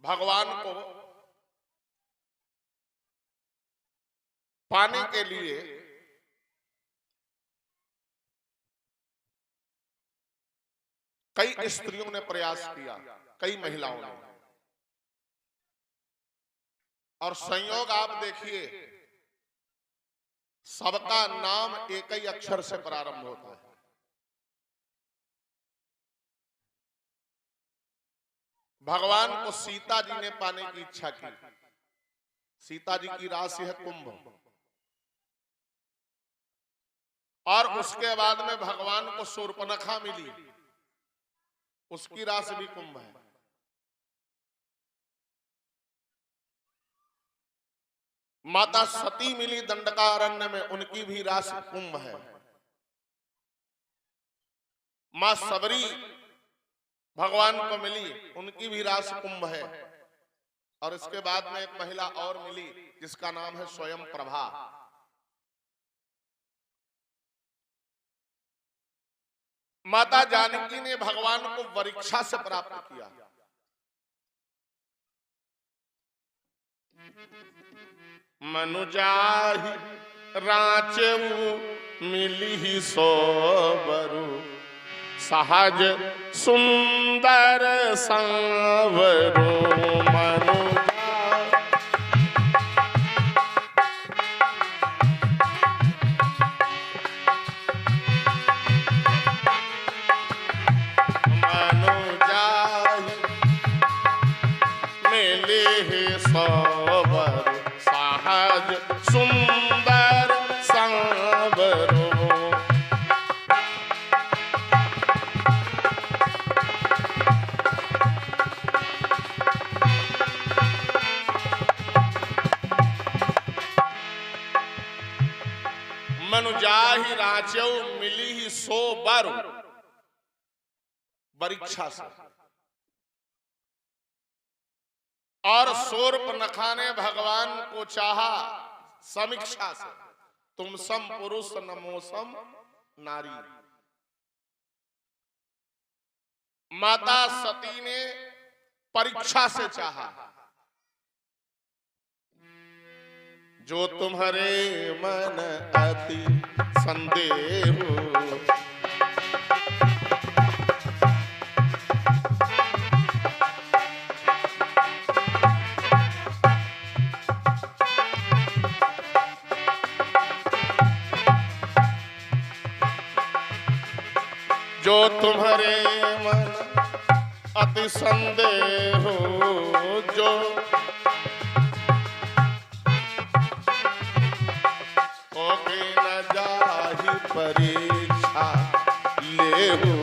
भगवान को पाने के लिए कई स्त्रियों ने प्रयास किया, कई महिलाओं ने, और संयोग आप देखिए सबका नाम एक ही अक्षर से प्रारंभ होता है। भगवान को सीता जी ने पाने की इच्छा की। सीता जी की राशि है कुंभ, और उसके बाद में भगवान को शूर्पणखा मिली, उसकी राशि भी कुंभ है। माता सती मिली दंडकारण्य में, उनकी भी राशि कुंभ है। मां सबरी भगवान को मिली, उनकी भी राशि कुंभ है। और इसके बाद में एक महिला और मिली जिसका नाम है स्वयं प्रभा। माता जानकी ने भगवान को परीक्षा से प्राप्त किया। मनुजाहि राचेऊ मिली सोबरु, सहज सुंदर सांवरो मनुजा। मनुजाहि मिली सोबरु, सहज सुंदर सांवरो। मनुजाहि राचेऊ मिली ही सो बर, परीक्षा से। और शूर्पणखा ने भगवान को चाहा समीक्षा से। तुम सम पुरुष नमोसम नारी। माता सती ने परीक्षा से चाहा, जो तुम्हारे मन अति संदेह, जो तुम्हारे मन अति संदेह, जो न जाहि परीक्षा लेहु।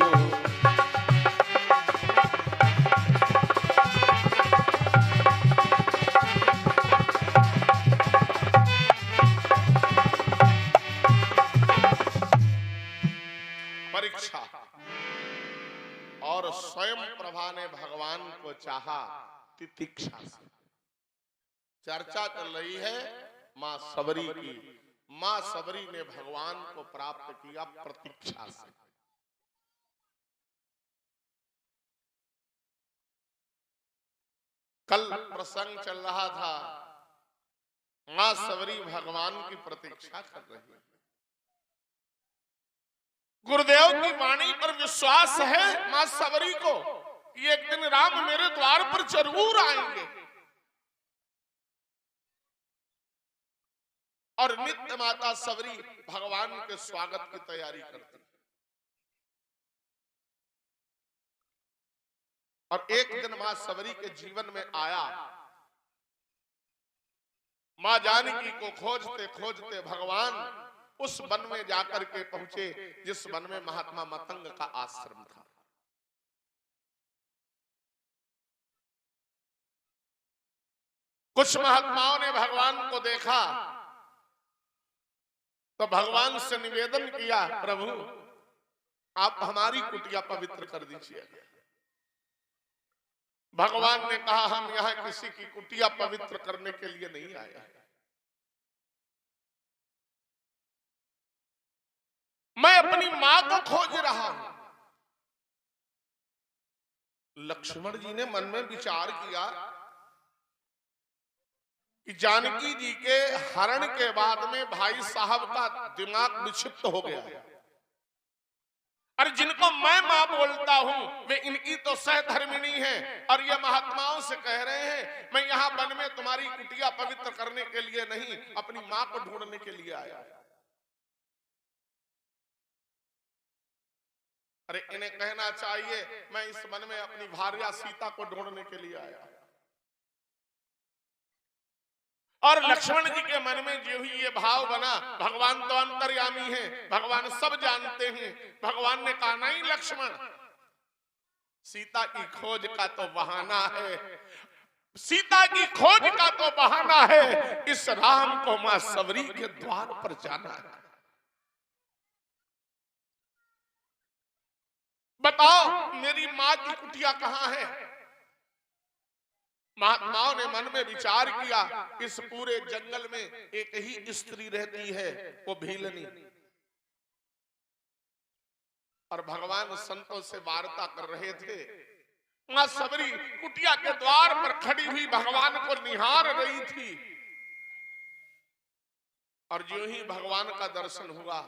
परीक्षा। और स्वयं प्रभा ने भगवान को चाहा तितिक्षा से। चर्चा चल रही है मां सबरी की। मां सबरी ने भगवान को प्राप्त किया प्रतीक्षा से। कल प्रसंग चल रहा था, मां सबरी भगवान की प्रतीक्षा कर रही है। गुरुदेव की वाणी पर विश्वास है मां सबरी को कि एक दिन राम मेरे द्वार पर जरूर आएंगे। और नित्य माता सबरी भगवान के स्वागत की तैयारी करती। और एक दिन मां सबरी के जीवन में आया। मां जानकी को खोजते खोजते भगवान उस वन में जाकर के पहुंचे जिस वन में महात्मा मतंग का आश्रम था। कुछ महात्माओं ने भगवान को देखा, तो भगवान से निवेदन किया, प्रभु आप हमारी कुटिया पवित्र कर दीजिए। भगवान ने कहा, हम यहां किसी की कुटिया पवित्र करने के लिए नहीं आए हैं, मैं अपनी मां को खोज रहा हूं। लक्ष्मण जी ने मन में विचार किया कि जानकी जी के हरण के बाद में भाई साहब का दिमाग विक्षिप्त हो गया है, और जिनको मैं मां बोलता हूं वे इनकी तो सहधर्मिणी है, और ये महात्माओं से कह रहे हैं मैं यहां वन में तुम्हारी कुटिया पवित्र करने के लिए नहीं, अपनी मां को ढूंढने के लिए आया। अरे इन्हें कहना चाहिए मैं इस वन में अपनी भार्या सीता को ढूंढने के लिए आया। और लक्ष्मण जी के मन में जो ही ये भाव बना, भगवान तो अंतर्यामी हैं, भगवान सब जानते हैं। भगवान ने कहा, नहीं लक्ष्मण, सीता की खोज का तो बहाना है, सीता की खोज का तो बहाना है, इस राम को मां सबरी के द्वार पर जाना है। बताओ मेरी मां की कुटिया कहां है? महात्माओं ने मन में विचार किया, इस पूरे जंगल में एक ही स्त्री रहती है, वो भीलनी। और भगवान संतों से वार्ता कर रहे थे, मां सबरी कुटिया के द्वार पर खड़ी हुई भगवान को निहार रही थी। और जो ही भगवान का दर्शन हुआ,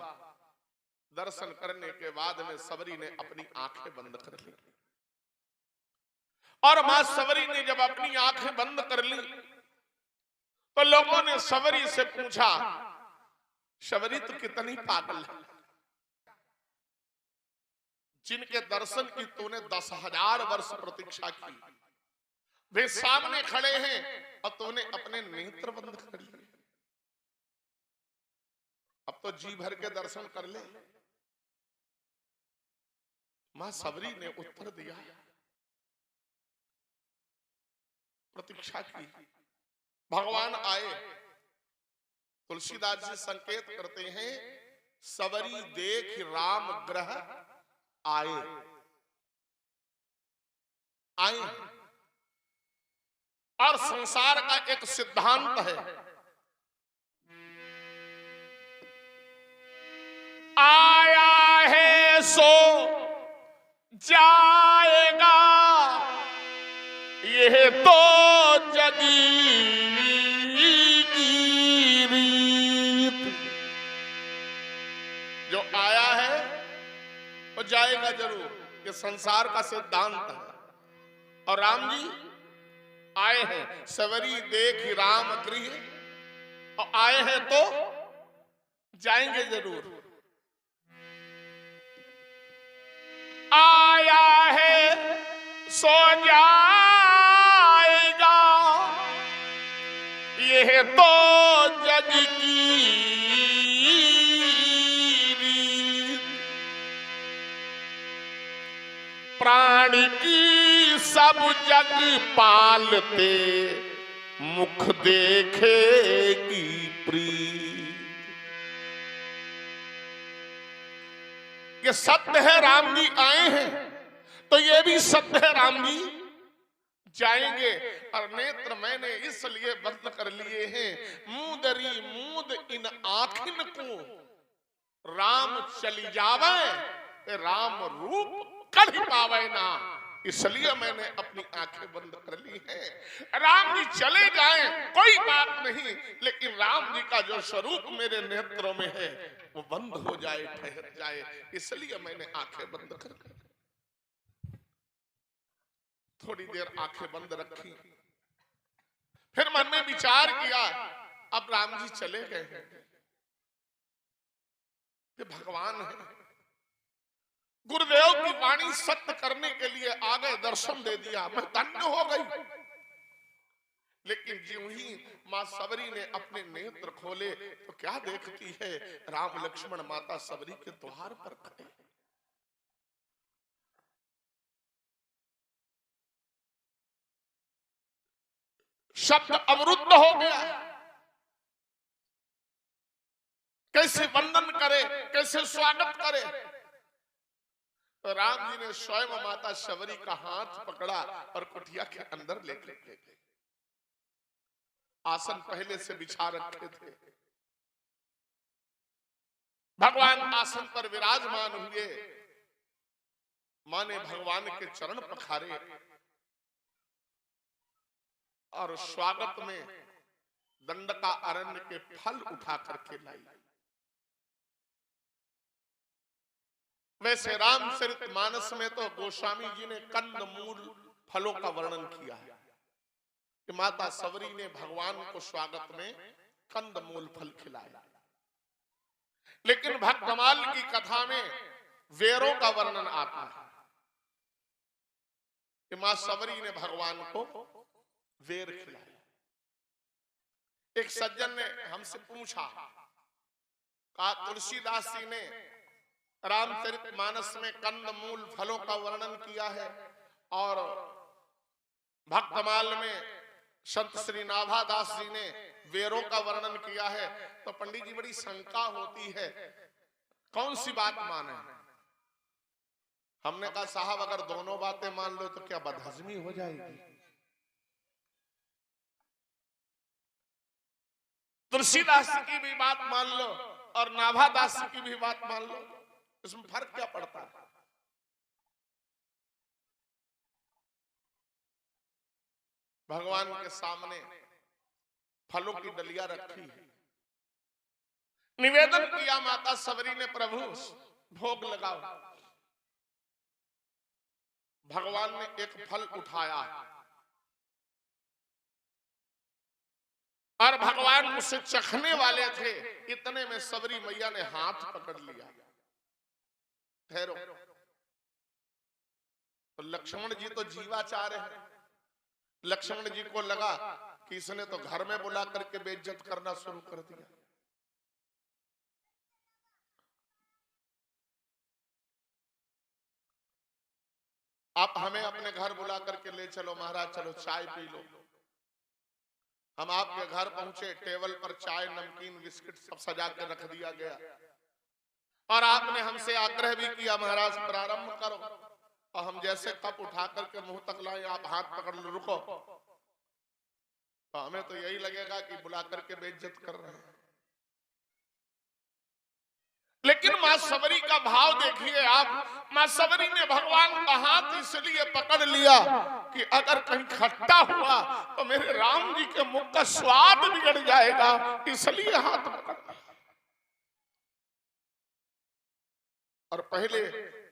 दर्शन करने के बाद में सबरी ने अपनी आंखें बंद कर ली। और मां सबरी ने जब अपनी आंखें बंद कर ली तो लोगों ने सबरी से पूछा, सबरी तो कितनी पागल है, जिनके दर्शन की तूने 10,000 वर्ष प्रतीक्षा की, वे सामने खड़े हैं और तूने अपने नेत्र बंद कर लिए, अब तो जी भर के दर्शन कर ले। मां सबरी ने उत्तर दिया, प्रतीक्षा की, भगवान आए। तुलसीदास जी संकेत करते हैं, सबरी देख राम ग्रह आए। आए और संसार का एक सिद्धांत है, आया है सो जाएगा, यह तो जगी की रीत। जो आया है वो जाएगा जरूर, ये संसार का सिद्धांत है। और राम जी आए हैं, सवरी देख राम गृह, और आए हैं तो जाएंगे जरूर। आया है सो जाएगा, यह तो जग की रीत। प्राण की सब जग पालते, मुख देखेगी प्रीत। ये सत्य है, राम जी आए हैं तो ये भी सत्य है, राम जी जाएंगे। और नेत्र मैंने इसलिए बंद कर लिए हैं, मूदरी मूद इन आँखिन को, राम चली जावे राम रूप कभी पावे ना, इसलिए मैंने अपनी आंखें बंद कर ली हैं। राम जी चले जाएं कोई बात नहीं, लेकिन राम जी का जो स्वरूप मेरे नेत्रों में है वो बंद हो जाए, ठहर जाए, इसलिए मैंने आंखें बंद कर दी। थोड़ी देर आंखें बंद रखी, फिर मन में विचार किया, अब राम जी चले गए हैं, ये भगवान है, गुरुदेव की वाणी सत्य करने के लिए आ गए, दर्शन दे दिया, मैं धन्य हो गई। लेकिन ज्यों ही मां सबरी ने अपने नेत्र खोले तो क्या देखती है, राम लक्ष्मण माता सबरी के द्वार पर खड़े। शब्द अवरुद्ध हो गया, कैसे वंदन करे, कैसे स्वागत करे। तो राम जी ने स्वयं माता शबरी का हाथ पकड़ा और कुटिया के अंदर लेकर गए। आसन पहले से बिछा रखे थे। भगवान आसन पर विराजमान हुए। मां ने भगवान के चरण पखारे और स्वागत में दंडका अरण्य के फल उठा करके लाई। वैसे रामचरितमानस में तो गोस्वामी जी ने कंदमूल फलों का वर्णन किया है कि माता सबरी ने भगवान को स्वागत में कंदमूल फल खिलाया। लेकिन भक्तमाल की कथा में वेरों का वर्णन आता है कि मां सबरी ने भगवान को वेर खिलाया। एक सज्जन ने हमसे पूछा, कहा तुलसीदास जी ने रामचरितमानस में कंदमूल फलों का वर्णन किया है और भक्तमाल में संत श्री नाभादास जी ने वेरों का वर्णन किया है, तो पंडित जी बड़ी शंका होती है कौन सी बात माने। हमने कहा साहब अगर दोनों बातें मान लो तो क्या बदहजमी हो जाएगी। तुलसीदास की भी बात मान लो और नाभादास की भी बात मान लो, इसमें फर्क क्या पड़ता है। भगवान के सामने फलों की डलिया रखी है, निवेदन किया माता सबरी ने, प्रभु भोग लगाओ। भगवान ने एक फल उठाया और भगवान उसे चखने वाले थे, इतने में सबरी मैया ने हाथ पकड़ लिया। ठहरो, तो लक्ष्मण जी तो जीवाचार्य है। लक्ष्मण जी को लगा कि इसने तो घर में बुला करके बेइज्जत करना शुरू कर दिया। आप हमें अपने घर बुला करके ले चलो महाराज, चलो चाय पी लो। हम आपके घर पहुंचे, टेबल पर चाय नमकीन बिस्किट सब सजा के रख दिया गया और आपने हमसे आग्रह भी किया महाराज प्रारंभ करो, और हम जैसे कप उठा करके मुंह तक लाए आप हाथ पकड़ लो रुको, तो हमें तो यही लगेगा कि बुला करके बेइज्जत कर रहे हैं। लेकिन मां सबरी का भाव देखिए आप। मां सबरी ने भगवान का हाथ इसलिए पकड़ लिया कि अगर कहीं खट्टा हुआ तो मेरे राम जी के मुख का स्वाद बिगड़ जाएगा, इसलिए हाथ पकड़ा। और पहले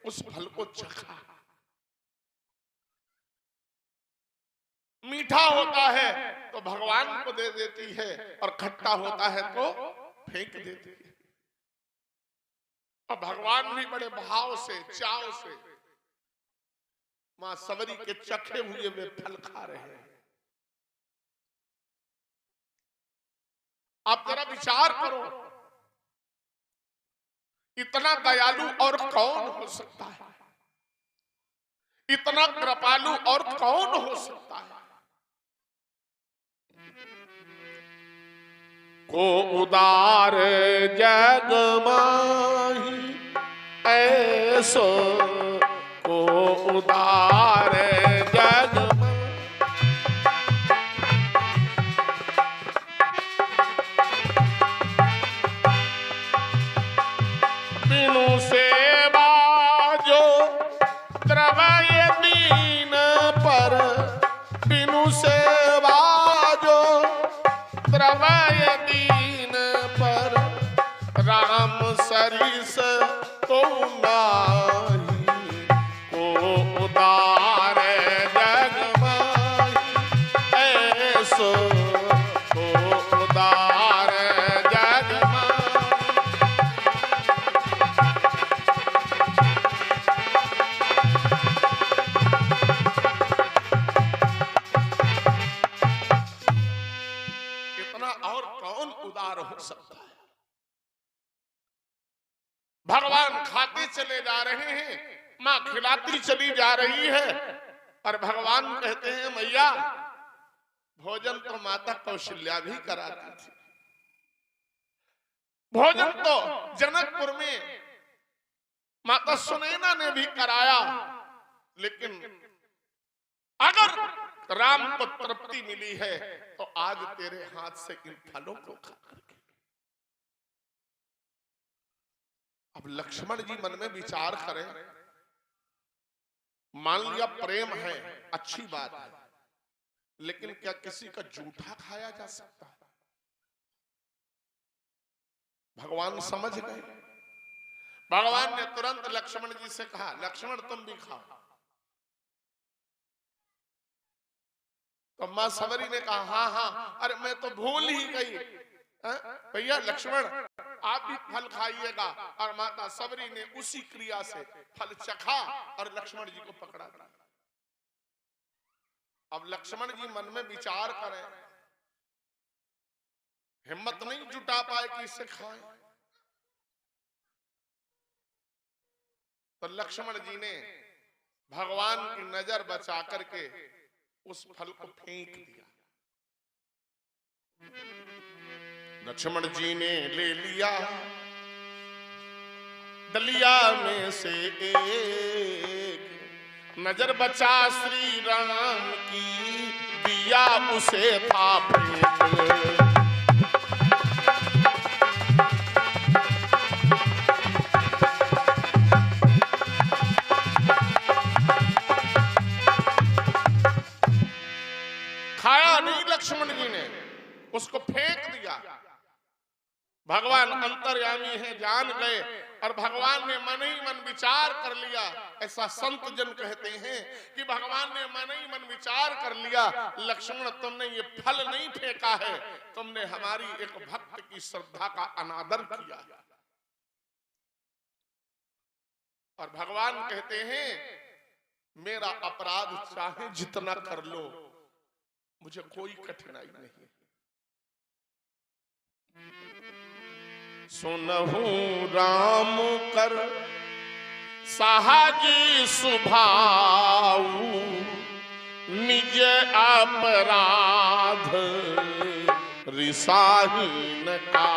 उस फल को चखा। मीठा होता है तो भगवान को दे देती है और खट्टा होता है तो फेंक देती है। और भगवान भी बड़े भाव से चाव से मां सबरी के चखे हुए वे फल खा रहे हैं। आप जरा विचार करो, इतना दयालु और कौन हो सकता है, इतना कृपालु और कौन हो सकता है। को उदार जग माही ऐसो, को उदार जग बिनु सेवा जो द्रवय दीन पर, बिनु सेवा जो द्रवय दीन पर, राम सरिस तो नाही, को उदार जग माही ऐसो, को उदार जग माही। इतना और कौन उदार हो सकता है। भगवान खाते चले जा रहे हैं, मां खिलाती चली जा रही है और भगवान कहते हैं मैया भोजन तो माता कौशल्या भी कराती थी, भोजन तो जनकपुर में माता सुनैना ने भी कराया, लेकिन अगर राम को तृप्ति मिली है तो आज तेरे हाथ से इन फलों को खा करके। अब लक्ष्मण जी मन में विचार करें, मान लिया प्रेम है, अच्छी बात है, लेकिन क्या किसी का जूठा खाया जा सकता है? भगवान समझ गए। भगवान ने तुरंत लक्ष्मण जी से कहा, लक्ष्मण तुम भी खाओ। तो मां सबरी ने कहा, हाँ हाँ, अरे मैं तो भूल ही गई भैया, लक्ष्मण आप भी फल खाइएगा। और माता सबरी ने उसी क्रिया से फल चखा और लक्ष्मण जी को पकड़ा दिया। अब लक्ष्मण जी मन में विचार करें, हिम्मत नहीं जुटा पाए कि इसे खाएं। तो लक्ष्मण जी ने भगवान की नजर बचा करके उस फल को फेंक दिया। लक्ष्मण जी ने ले लिया दलिया में से एक, नजर बचा श्री राम की, दिया उसे था फेंक। खाया नहीं लक्ष्मण जी ने, उसको फेंक दिया। भगवान अंतर्यामी है, जान गए, और भगवान ने मन ही मन विचार कर लिया। ऐसा संत जन कहते हैं कि भगवान ने मन ही मन विचार कर लिया, लक्ष्मण तुमने ये फल नहीं फेंका है, तुमने हमारी एक भक्त की श्रद्धा का अनादर किया। और भगवान कहते हैं, मेरा अपराध चाहे जितना कर लो, मुझे कोई कठिनाई नहीं। सुनहु राम कर साहजी सुभाऊ, निज अपराध रिसाहीन का।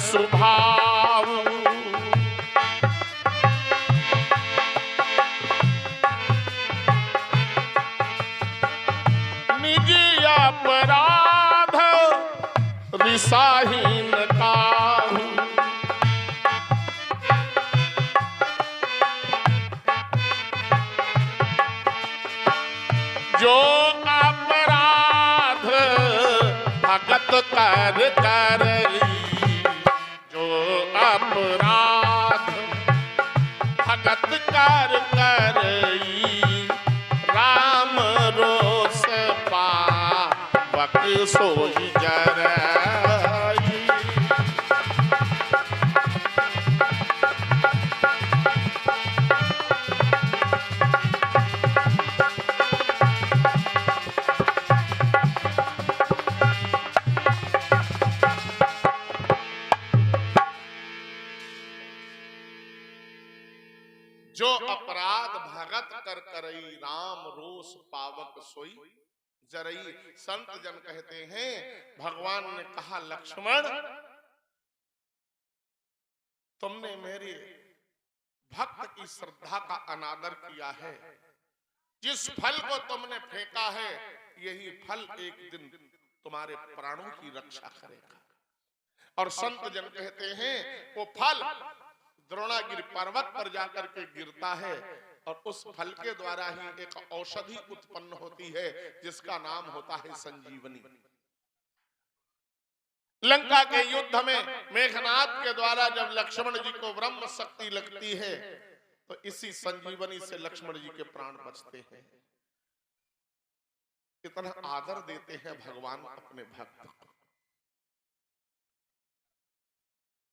स्वभाव निज अपराध रिसाहीन काहू। जो अपराध भगत कर करई, अपराध भगत कर करई, राम रोष पावक सोई जरई। जो अपराध भगत कर करई, राम रोष पावक सोई जरई। संत जन कहते हैं, भगवान ने कहा, लक्ष्मण तुमने मेरे भक्त की श्रद्धा का अनादर किया है। जिस फल को तुमने फेंका है, यही फल एक दिन तुम्हारे प्राणों की रक्षा करेगा। और संत जन कहते हैं, वो फल द्रोणागिरि पर्वत पर जाकर के गिरता है, और उस फल के द्वारा ही एक औषधि उत्पन्न होती है, जिसका नाम होता है संजीवनी। लंका के युद्ध में मेघनाद के द्वारा जब लक्ष्मण जी को ब्रह्म शक्ति लगती है, तो इसी संजीवनी से लक्ष्मण जी के प्राण बचते हैं। कितना आदर देते हैं भगवान अपने भक्त को।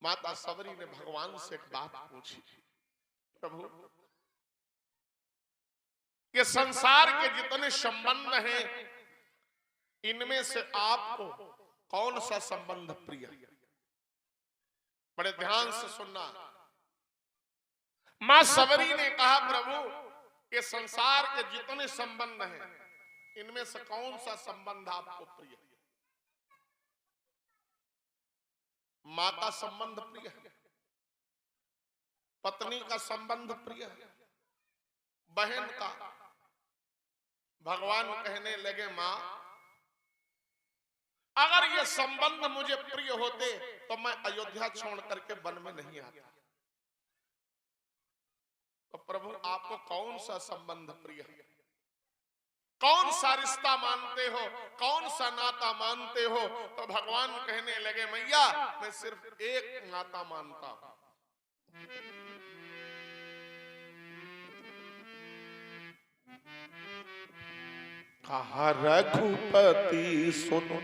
माता सबरी ने भगवान से एक बात पूछी, प्रभु कि संसार के जितने संबंध हैं इनमें से आपको कौन सा संबंध प्रिय है? बड़े ध्यान से सुनना। मां सबरी ने कहा, प्रभु ये संसार के जितने संबंध हैं इनमें से कौन सा संबंध आपको प्रिय है? मां का संबंध प्रिय है, पत्नी का संबंध प्रिय है, बहन का। भगवान कहने लगे, मां अगर ये संबंध मुझे प्रिय होते तो मैं अयोध्या छोड़ करके वन में नहीं आता। तो प्रभु आपको कौन सा संबंध प्रिय है? कौन सा रिश्ता मानते हो, कौन सा नाता मानते हो? तो भगवान कहने लगे, मैया मैं सिर्फ एक नाता मानता हूं। कहा रघुपति सुनो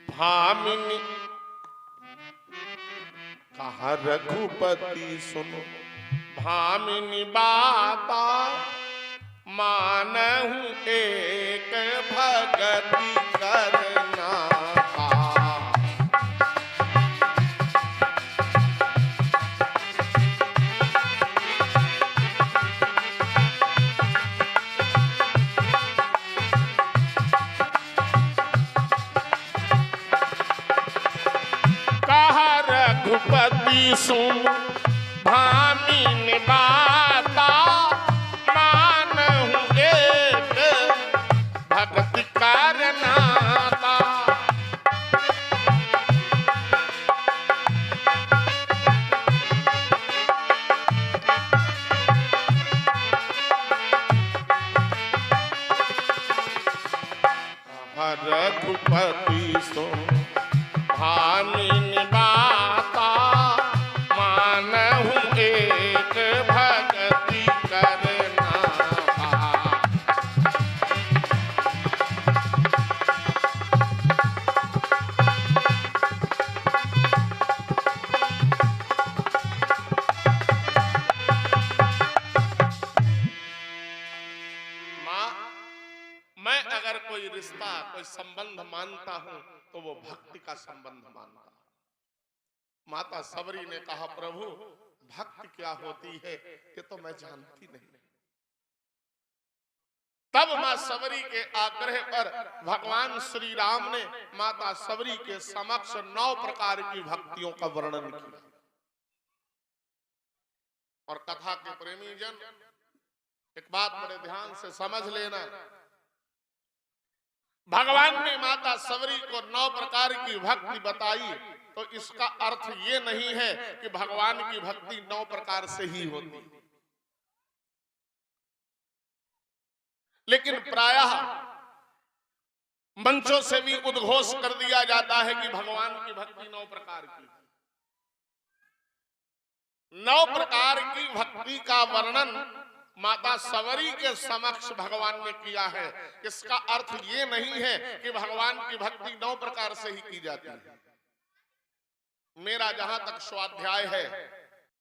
भामिनी, कहा रघुपति सुनो भामिनी बाता, मानहु एक भगति करना। कहा रघुपति सुन भामिनी बाता, मानहु एक भगति करना। रघुपति सुन भामिनी बाता, मानहु एक भगति करना। मां, मैं अगर कोई रिश्ता कोई संबंध मानता हूं तो वो भक्ति का संबंध मानता हूं। माता सबरी ने कहा, प्रभु भक्ति क्या होती है ये तो मैं जानती नहीं। तब मां सबरी के आग्रह पर भगवान श्री राम ने माता सबरी के समक्ष 9 प्रकार की भक्तियों का वर्णन किया। और कथा के प्रेमी जन एक बात बड़े ध्यान से समझ लेना, भगवान ने माता सबरी को 9 प्रकार की भक्ति बताई तो इसका अर्थ ये नहीं है कि भगवान की भक्ति 9 प्रकार से ही होती, लेकिन प्रायः मंचों से भी उद्घोष कर दिया जाता है कि भगवान की भक्ति 9 प्रकार की। 9 प्रकार की भक्ति का वर्णन माता सबरी के समक्ष भगवान ने किया है। इसका अर्थ ये नहीं है कि भगवान की भक्ति 9 प्रकार से ही की जाती है। मेरा जहां तक स्वाध्याय है,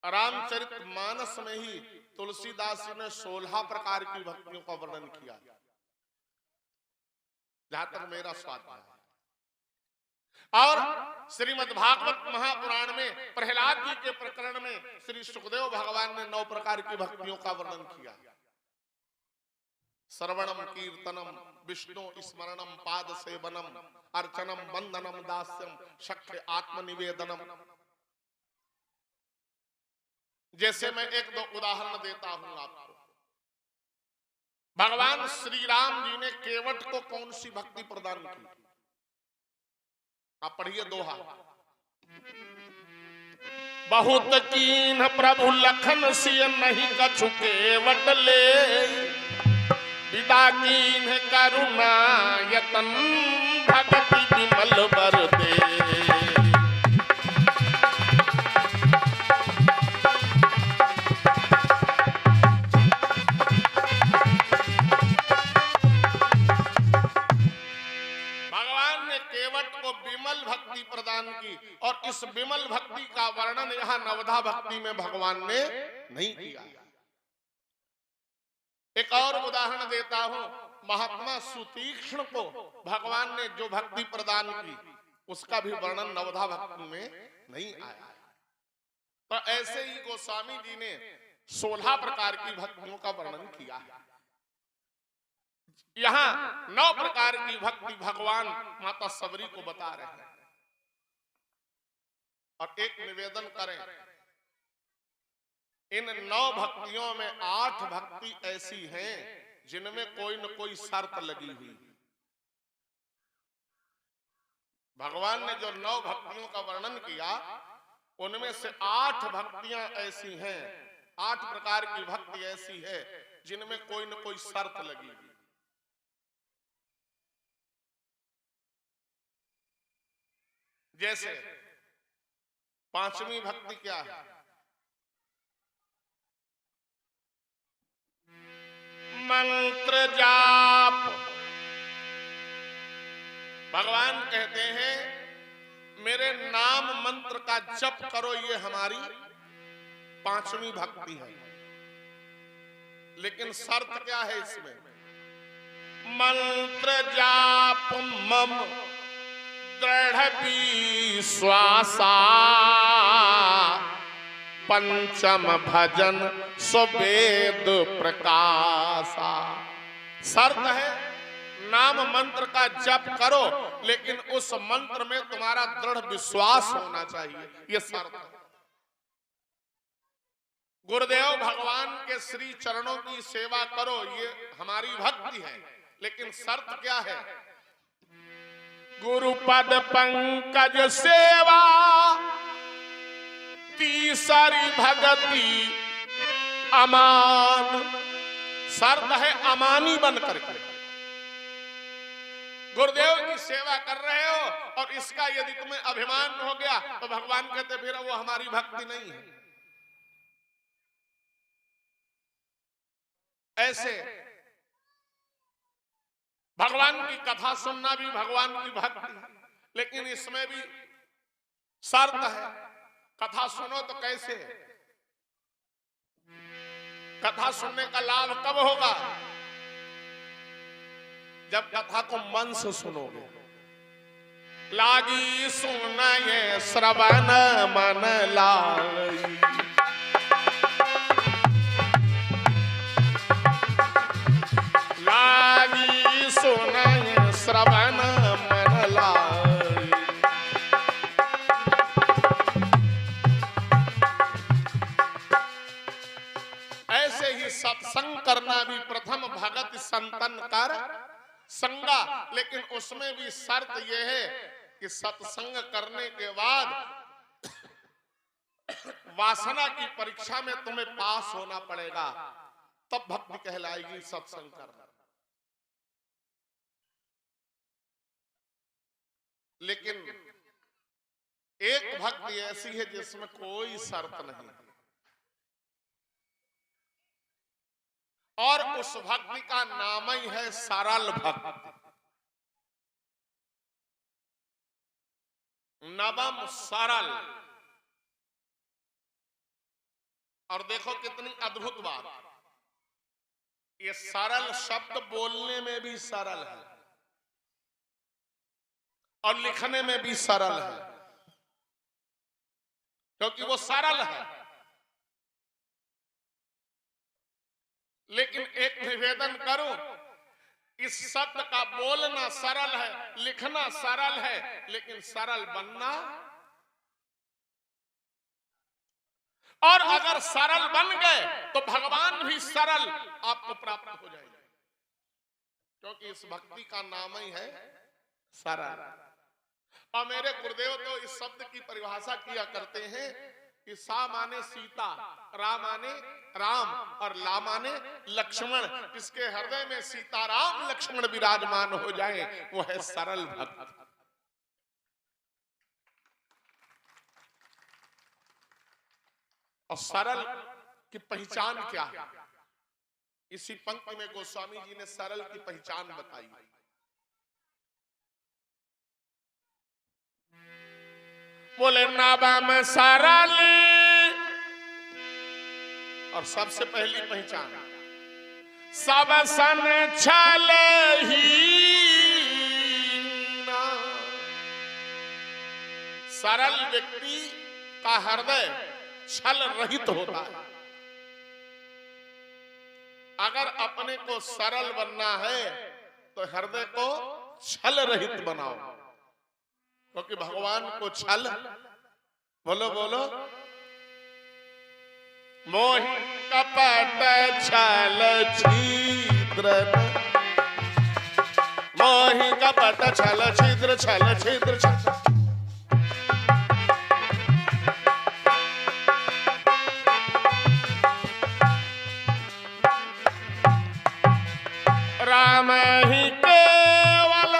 रामचरितमानस में ही तुलसीदास जी ने 16 प्रकार की भक्तियों का वर्णन किया, जहां तक मेरा स्वाध्याय है। और श्रीमद् भागवत महापुराण में प्रहलाद जी के प्रकरण में श्री सुखदेव भगवान ने 9 प्रकार की भक्तियों का वर्णन किया। श्रवणम कीर्तनम विष्णु स्मरणम पाद सेवनम अर्चनम वंदनम दास्यम शक्य आत्मनिवेदनम। जैसे मैं 1-2 उदाहरण देता हूं आपको। भगवान श्री राम जी ने केवट को कौन सी भक्ति प्रदान की? आप पढ़िए दोहा। बहुत कीन प्रभु लखन सिय नहीं कछु केवट ले, विदा कीन करुणा यतन भगति विमल बर दे। प्रदान की और इस विमल भक्ति का वर्णन यहाँ नवधा भक्ति में भगवान ने नहीं किया। एक और उदाहरण देता हूं, महात्मा सुतीक्ष्ण को भगवान ने जो भक्ति प्रदान की उसका भी वर्णन नवधा भक्ति में नहीं आया। तो ऐसे ही गोस्वामी जी ने 16 प्रकार की भक्तियों का वर्णन किया है। यहां 9 प्रकार की भक्ति भगवान माता सबरी को बता रहे हैं। और एक निवेदन करें, इन 9 भक्तियों में 8 भक्ति ऐसी हैं जिनमें कोई न कोई शर्त लगी हुई। भगवान ने जो 9 भक्तियों का वर्णन किया उनमें से 8 भक्तियां ऐसी हैं, 8 प्रकार की भक्ति ऐसी है जिनमें कोई न कोई शर्त लगी हुई। जैसे 5वीं भक्ति क्या है? मंत्र जाप। भगवान कहते हैं मेरे नाम मंत्र का जप करो, ये हमारी 5वीं भक्ति है। लेकिन शर्त क्या है इसमें? मंत्र जाप मम दृढ़ विश्वासा, पंचम भजन सुवेद प्रकाशा। शर्त है नाम मंत्र का जप करो, लेकिन उस मंत्र में तुम्हारा दृढ़ विश्वास होना चाहिए, यह शर्त है। गुरुदेव भगवान के श्री चरणों की सेवा करो, ये हमारी भक्ति है। लेकिन शर्त क्या है? गुरुपद पंकज सेवा, तीसरी भगति अमान। शर्त है अमानी बनकर के गुरुदेव की सेवा कर रहे हो, और इसका यदि तुम्हें अभिमान हो गया तो भगवान कहते फिर वो हमारी भक्ति नहीं है। ऐसे भगवान की कथा सुनना भी भगवान की भक्ति है, लेकिन इसमें भी शर्त है। कथा सुनो तो कैसे? कथा सुनने का लाभ कब होगा? जब कथा को मन से सुनोगे। लागी सुनाए श्रवण मन लाई, लागी सुनाए श्रवण मन लाई। ऐसे ही सत्संग करना भी प्रथम भगत संतन कर संगा, लेकिन उसमें भी शर्त यह है कि सत्संग करने के बाद वासना की परीक्षा में तुम्हें पास होना पड़ेगा, तब भक्ति कहलाएगी सत्संग करना। लेकिन एक भक्ति ऐसी है जिसमें कोई शर्त नहीं, और उस भक्ति का नाम ही है सरल भक्ति। नवम सरल। और देखो कितनी अद्भुत बात, ये सरल शब्द बोलने में भी सरल है और लिखने में भी सरल है, क्योंकि वो सरल है। लेकिन एक निवेदन करूं, इस शब्द का बोलना सरल है, लिखना सरल है, लेकिन सरल बनना, और अगर सरल बन गए तो भगवान भी सरल आपको प्राप्त हो जाएंगे, क्योंकि इस भक्ति का नाम ही है सरल। और मेरे गुरुदेव तो इस शब्द की परिभाषा किया करते हैं कि सा माने सीता, रा माने राम, और ला माने लक्ष्मण। जिसके हृदय में सीता राम लक्ष्मण विराजमान हो जाए वो है सरल भक्त। और सरल की पहचान क्या है? इसी पंक्ति में गोस्वामी जी ने सरल की पहचान बताई। बोले नाम सरल, और सबसे पहली पहचान सब सन छल ही ना। सरल व्यक्ति का हृदय छल रहित होता है। अगर अपने को सरल बनना है तो हृदय को छल रहित बनाओ, क्योंकि भगवान को छल, बोलो बोलो, मोह कपट छल छिद्र, मोह कपट छल छिद्र, छल छिद्र छल। राम ही केवल,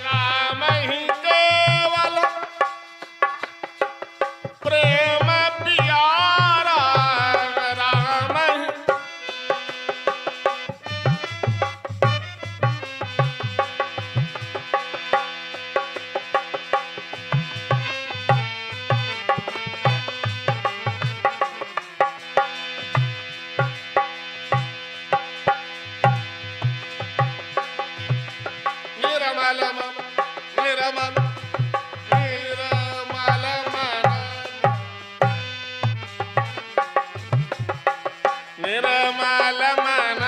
राम ही केवल प्रेम प्यारा, राम ही निर्मल निर्मल निर्मल मन, निर्मल मन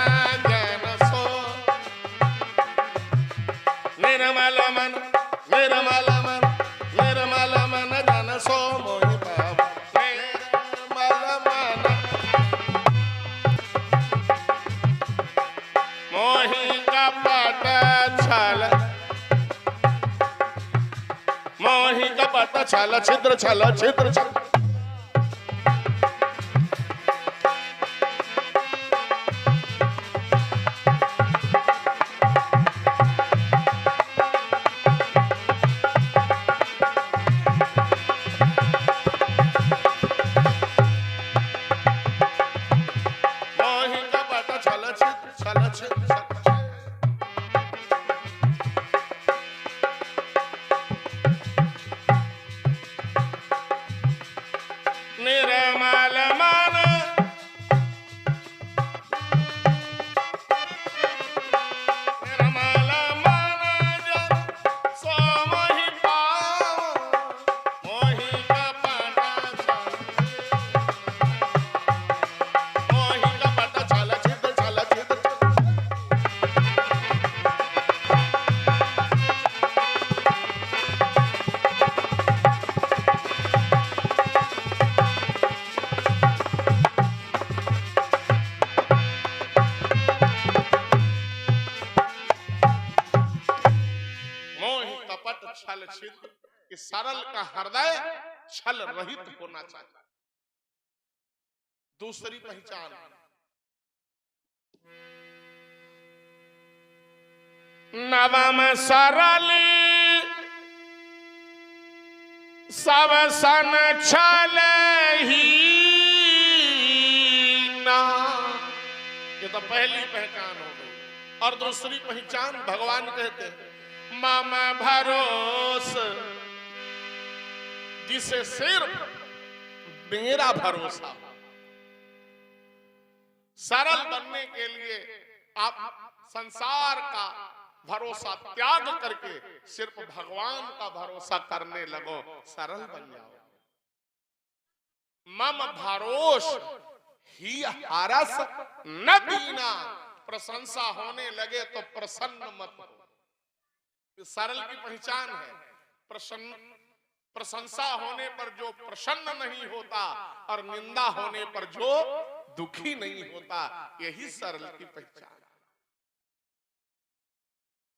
जन सो, निर्मल मन निर्मल मन निर्मल मन जन सो मोहि पावो, निर्मल मन मोहि कपट छल, मोहि कपट छल छिद्र, छल छिद्र छल। मोहि कपट छल छिद्र, छल छिद्र छल। निर्मल मन निर्मल मन जन सो मोहि पावो, मोहि कपट छल, मोहि कपट छल छिद्र, छल छिद्र छल। मोहि कपट छल छिद्र, कि सरल का हृदय छल रहित होना चाहिए। दूसरी पहचान, नवम सरल सब सन छल ही ना। ये तो पहली पहचान हो गई। और दूसरी पहचान भगवान कहते हैं मम भरोस, जिसे सिर्फ मेरा भरोसा। सरल बनने के लिए आप संसार का भरोसा त्याग करके सिर्फ भगवान का भरोसा करने लगो, सरल बन जाओ। मम भरोस ही हरस न दीना, प्रशंसा होने लगे तो प्रसन्न मत हो। सरल की पहचान है प्रशंसा होने पर जो प्रसन्न नहीं होता और निंदा होने पर जो दुखी नहीं होता, यही सरल की पहचान।